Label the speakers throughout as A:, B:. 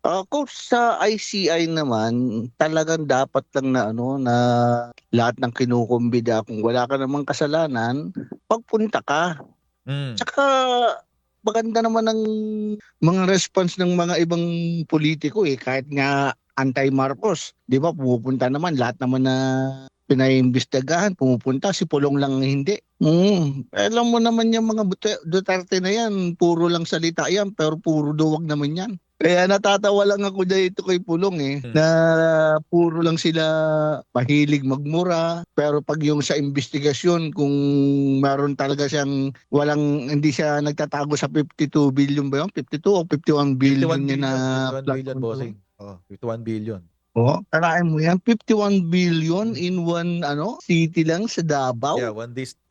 A: Coach, sa ICI naman, talagang dapat lang na ano na lahat ng kinukumbida kung wala ka namang kasalanan, pagpunta ka.
B: Mm.
A: Tsaka maganda naman ang mga response ng mga ibang politiko kahit nga anti-Marcos, 'di ba? Pumupunta naman lahat naman na pinaiimbestigahan, pumupunta si Pulong lang hindi. Alam mo naman yung mga Duterte na yan, puro lang salita yan, pero puro duwag naman yan. Kaya natatawa lang ako dito kay Pulong
B: Mm.
A: na puro lang sila mahilig magmura, pero pag yung sa investigasyon, kung meron talaga siyang hindi siya nagtatago sa 52 billion ba yun? 52 o 51 billion
B: 51
A: niya na
B: billion, 51
A: flood
B: billion
A: control.
B: bossing. Oh, 51 billion.
A: Oo, tarain mo yan, 51 billion
B: Mm.
A: in one city lang sa
B: Yeah,
A: Davao.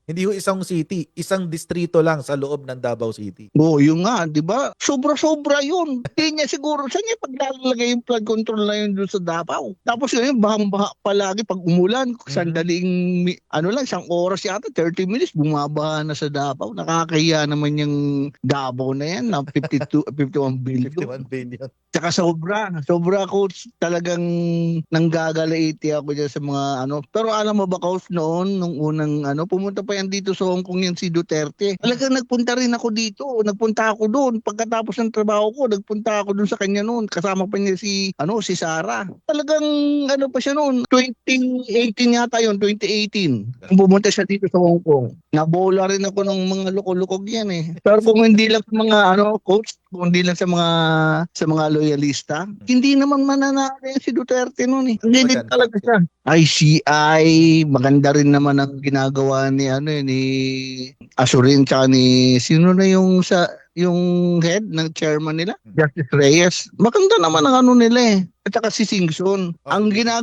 B: hindi ho isang city, isang distrito lang sa loob ng Davao City.
A: Oo, yun nga, 'di ba? Sobra-sobra yun. Hindi niya siguro saan niya paglalagay yung flood control na yun doon sa Davao. Tapos ngayon, bahang-baha palagi pag umulan.
B: Mhm.
A: Sandaling, lang, isang oras yata, 30 minutes, bumabaha na sa Davao. Nakakahiya naman yung Davao na yan, na 52, 51 billion.
B: 51 billion.
A: Tsaka sobra coach, talagang nanggagalaiti ako dyan sa mga Pero alam mo ba coach, noon, nung unang pumunta pa yan dito sa Hong Kong yan si Duterte.
B: Mm.
A: Talagang nagpunta rin ako dito, nagpunta ako doon. Pagkatapos ng trabaho ko, nagpunta ako doon sa kanya noon. Kasama pa niya si Sarah. Talagang pa siya noon, 2018 yata yun, 2018. Nung pumunta siya dito sa Hong Kong. Nabola rin ako ng mga loko-lokog yan Pero kung hindi lang sa mga coach, kung hindi lang sa mga loyalista, hindi naman mananalo yan si Duterte noon Hindi din
B: Yan,
A: talaga
B: fact
A: siya.
B: yan.
A: ICI, maganda rin naman ang ginagawa ni Asurin tsaka ni sino na yung head ng chairman nila, Justice Reyes. Maganda naman ang nila At saka si Singson.
B: Oh,
A: Ang
B: si Singson.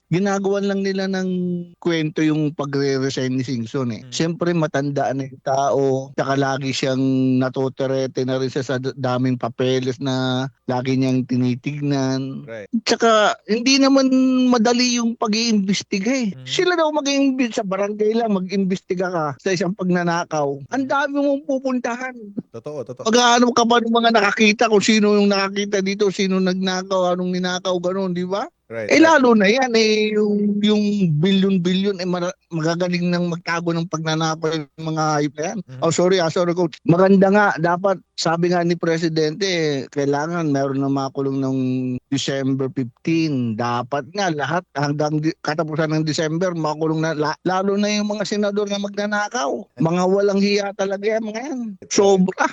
A: ginagawa lang nila ng kwento yung pagre-resign ni Singson Siyempre matanda na yung tao, tsaka lagi siyang natuterete na rin siya sa daming papeles na lagi niyang tinitignan.
B: Right.
A: Tsaka hindi naman madali yung pag-iimbestiga Sila daw sa barangay lang mag-imbestiga ka sa isang pagnanakaw. Ang dami mong pupuntahan.
B: Totoo.
A: Mag-aano ka pa ng mga nakakita kung sino yung nakakita dito, sino nagnakaw, anong ninakaw, gano'n, di ba?
B: Right.
A: Lalo na yan yung bilyon-bilyon magagaling nang magtago ng pagnanakaw yung mga hayop na yan.
B: Mhm.
A: Sorry coach. Maganda nga, dapat sabi nga ni Presidente, kailangan meron na makulong ng December 15. Dapat nga lahat hanggang katapusan ng December makulong na lalo na yung mga senador na magnanakaw. Mga walang hiya talaga yan mga yan. Sobra.